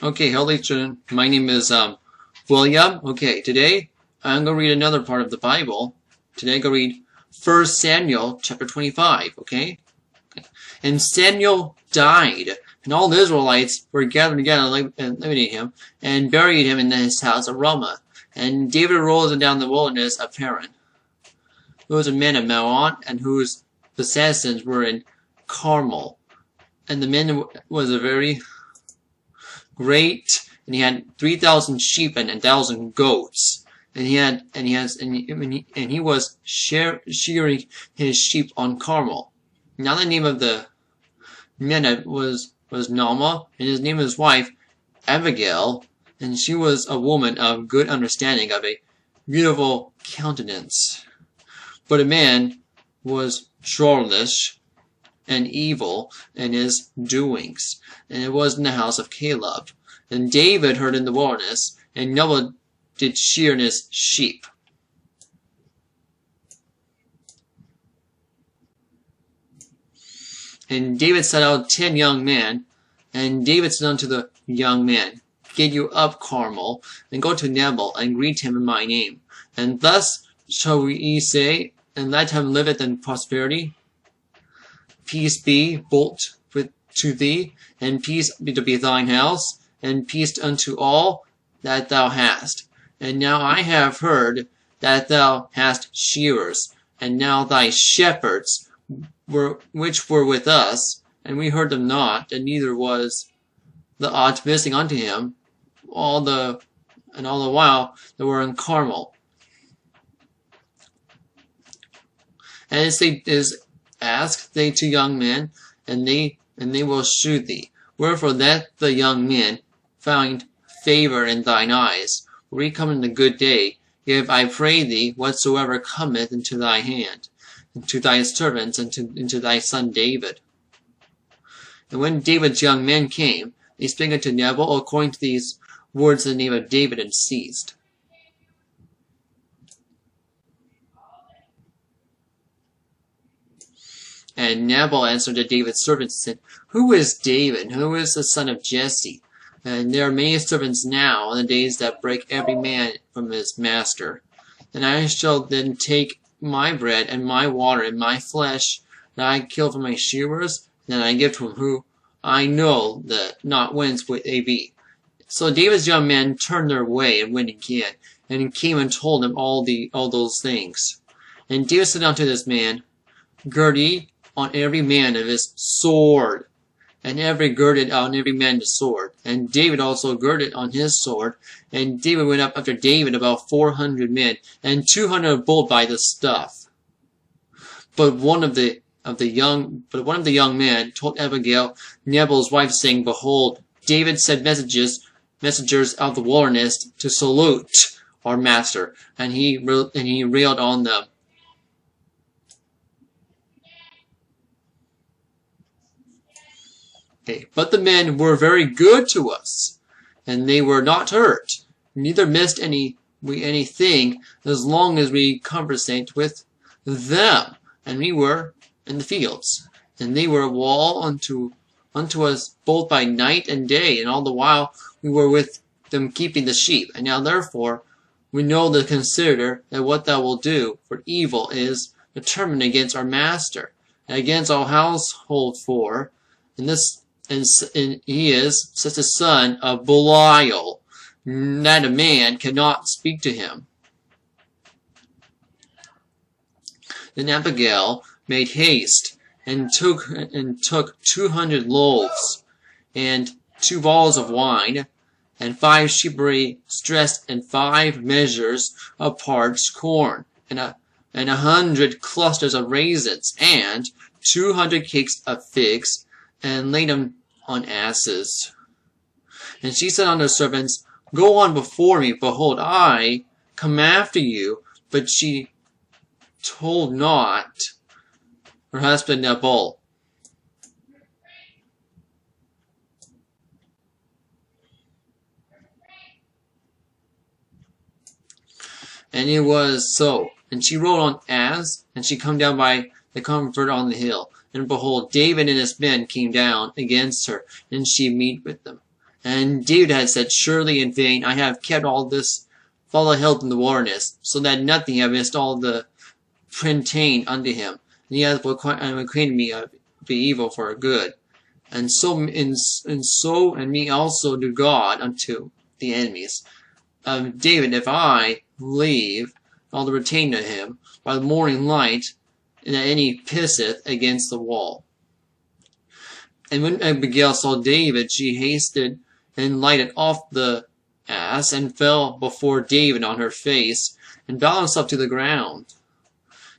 Okay, hello children. My name is William. Okay, today I'm going to read another part of the Bible. Today I'm going to read 1 Samuel chapter 25, okay? And Samuel died, and all the Israelites were gathered together and living him, and buried him in his house of Ramah. And David rose down the wilderness of Paran, who was a man of Maon, and whose possessions were in Carmel. And the man was a very great, and he had 3,000 sheep and 1,000 goats, and he was shearing his sheep on Carmel. Now the name of the man was Naamah, and his name of his wife Abigail, and she was a woman of good understanding, of a beautiful countenance. But a man was churlish and evil in his doings, and it was in the house of Caleb. And David heard in the wilderness, and Noah did shear his sheep. And David set out 10 young men, and David said unto the young men, Get you up, Carmel, and go to Nabal, and greet him in my name. And thus shall ye say, and let him liveth in prosperity. Peace be both to thee, and peace be to be thine house, and peace unto all that thou hast. And now I have heard that thou hast shearers, and now thy shepherds which were with us, and we heard them not, and neither was the aught missing unto him, all the while they were in Carmel. And ask they to young men, and they will shew thee. Wherefore let the young men find favor in thine eyes, for we come in the good day. Give, I pray thee, whatsoever cometh into thy hand, and to thy servants, and into thy son David. And when David's young men came, they spake unto Nabal according to these words in the name of David, and ceased. And Nabal answered to David's servants and said, Who is David? Who is the son of Jesse? And there are many servants now in the days that break every man from his master. And I shall then take my bread and my water and my flesh that I kill for my shearers, and that I give to him who I know that not whence they be. So David's young men turned their way and went again, and came and told him all those things. And David said unto this man, Gird ye on every man of his sword. And every girded on every man his sword. And David also girded on his sword. And David went up after David about 400 men, and 200 bold by the stuff. But one of the young men told Abigail, Nabal's wife, saying, Behold, David sent messengers out of the wilderness to salute our master, and he railed on them. But the men were very good to us, and they were not hurt, neither missed anything, as long as we conversate with them. And we were in the fields, and they were a wall unto us both by night and day, and all the while we were with them keeping the sheep. And now therefore we know to consider that what thou wilt do for evil is determined against our master, and against our household for, and he is such a son of Belial, that a man cannot speak to him. Then Abigail made haste, and took 200 loaves, and 2 balls of wine, and 5 sheepberry dressed in 5 measures of parched corn, and 100 clusters of raisins, and 200 cakes of figs, and laid them on asses. And she said unto her servants, Go on before me, behold, I come after you. But she told not her husband Nabal. And it was so. And she rode on ass, and she come down by the comfort on the hill. And behold, David and his men came down against her, and she meet with them. And David had said, Surely in vain I have kept all this follow held in the wilderness, so that nothing have missed all the pertain unto him. And he hath acquainted me of the evil for a good. And so and me also do God unto the enemies of David, if I leave all the retain to him by the morning light, and that any pisseth against the wall. And when Abigail saw David, she hasted and lighted off the ass, and fell before David on her face, and bowed herself to the ground,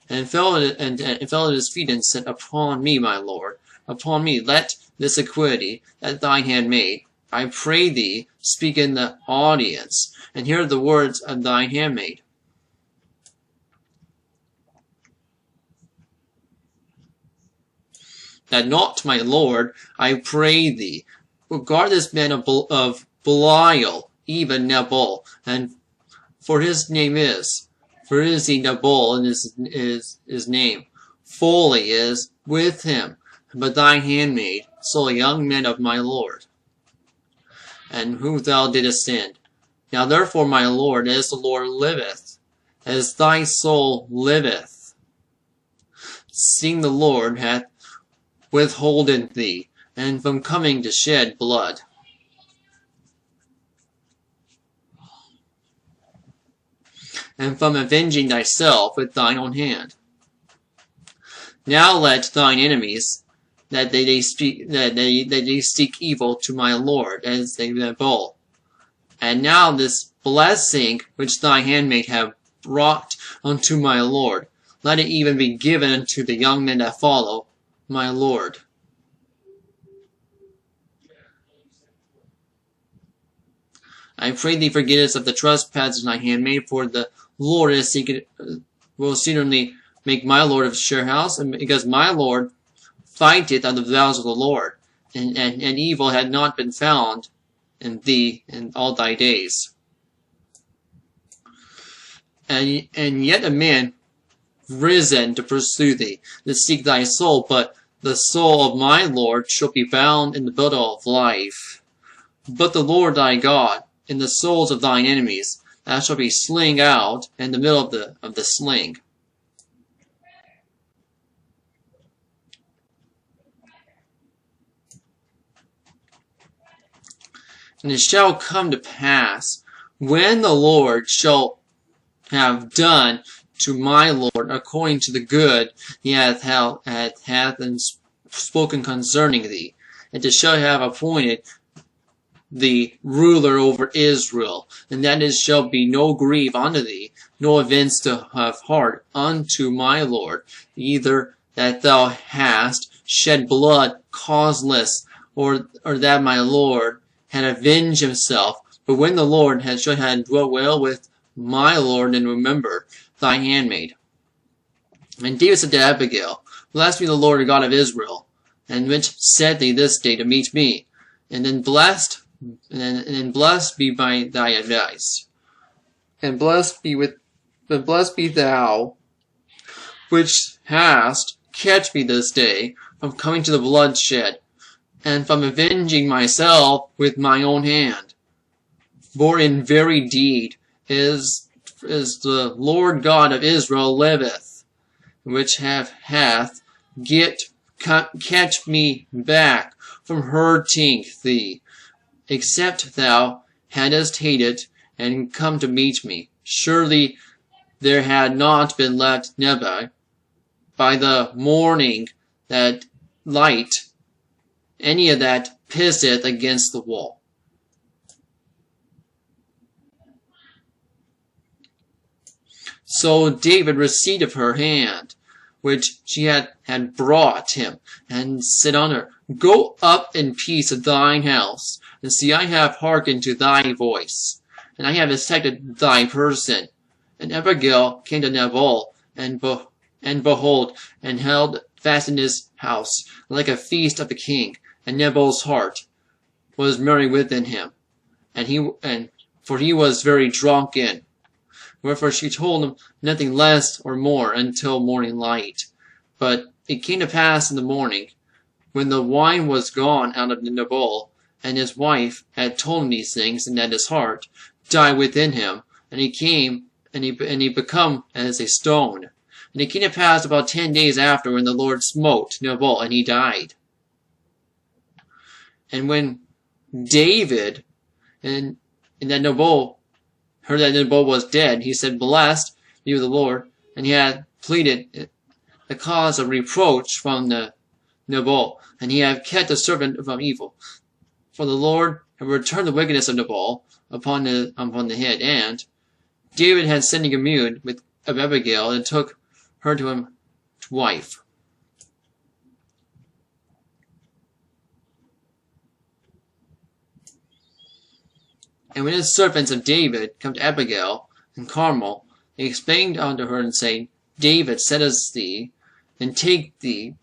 and fell at his feet, and said, Upon me, my lord, upon me, let this iniquity that thine hand made, I pray thee, speak in the audience, and hear the words of thine handmaid. That not, my lord, I pray thee, regard this man of Belial, even Nabal, and for his name is, for is he Nabal, and his name, fully is with him, but thine handmaid, so a young man of my lord, and whom thou didst send. Now therefore, my lord, as the Lord liveth, as thy soul liveth, seeing the Lord hath withholden thee, and from coming to shed blood. And from avenging thyself with thine own hand. Now let thine enemies, that they seek evil to my lord, as they bowl. And now this blessing which thy handmaid have brought unto my lord, let it even be given unto the young men that follow my lord. I pray thee forget us of the trespasses of thy handmaid, for the Lord will certainly make my lord of sure house, and because my lord fighteth on the vows of the Lord, and evil had not been found in thee in all thy days. And yet a man risen to pursue thee, to seek thy soul, but the soul of my Lord shall be bound in the bottle of life. But the Lord thy God, in the souls of thine enemies, thou shalt be sling out in the middle of the sling. And it shall come to pass, when the Lord shall have done to my Lord according to the good he hath spoken concerning thee, and to shall have appointed the ruler over Israel, and that it shall be no grief unto thee, no offense to have heart unto my Lord, either that thou hast shed blood causeless, or that my Lord had avenged himself. But when the Lord shall have dwelt well with my Lord, and remember thy handmaid. And David said to Abigail, Blessed be the Lord God of Israel, and which sent thee this day to meet me, and then blessed be by thy advice, and blessed be thou which hast kept me this day from coming to the bloodshed, and from avenging myself with my own hand. For in very deed is the Lord God of Israel liveth, which hath catch me back from hurting thee, except thou hadst hated and come to meet me. Surely there had not been left nearby by the morning that light any of that pisseth against the wall. So David received of her hand, which she had brought him, and said unto her, Go up in peace to thine house, and see, I have hearkened to thy voice, and I have accepted thy person. And Abigail came to Nabal, and behold, and held fast in his house, like a feast of the king. And Nabal's heart was merry within him, for he was very drunken. Wherefore she told him nothing less or more until morning light. But it came to pass in the morning, when the wine was gone out of Nabal, and his wife had told him these things, and that his heart died within him, and he came, and he become as a stone. And it came to pass about 10 days after, when the Lord smote Nabal, and he died. And when David and that Nabal heard that Nabal was dead, he said, "Blessed be the Lord," and he had pleaded the cause of reproach from the Nabal, and he had kept the servant from evil. For the Lord had returned the wickedness of Nabal upon the head, and David had sent a commune of Abigail, and took her to him to wife. And when the servants of David come to Abigail in Carmel, they explained unto her, and saying, David setteth thee, and take thee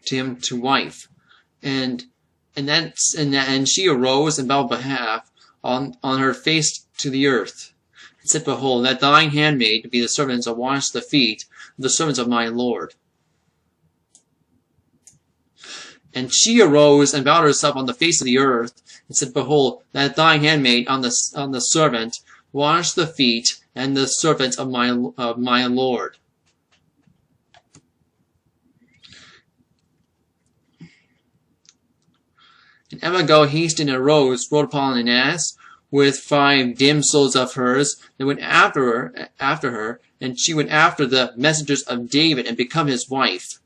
to him to wife. And she arose and bowed behalf on her face to the earth, and said, Behold, let thine handmaid be the servants that wash the feet of the servants of my Lord. And she arose and bowed herself on the face of the earth, and said, Behold, let thine handmaid on the servant wash the feet and the servants of my Lord. And Abigail hastened and arose, rode upon an ass, with 5 damsels of hers, and went after her, and she went after the messengers of David, and become his wife.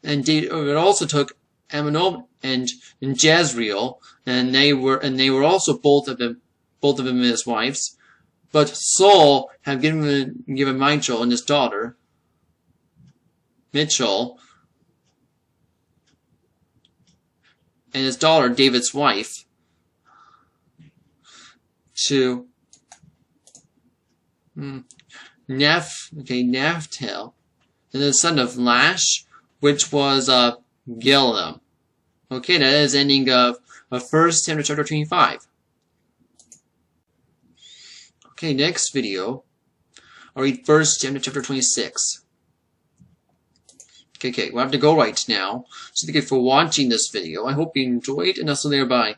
And David also took Amnon and Jezreel, and they were also both of them his wives. But Saul had given Michal and his daughter, Michal, and his daughter, David's wife, to Naphtali, and the son of Lash, which was Gilead. Okay, that is the ending of 1 Samuel chapter 25. Okay, next video, I'll read 1 Samuel chapter 26. Okay, we'll have to go right now. So thank you for watching this video. I hope you enjoyed, and I'll see you there. Bye.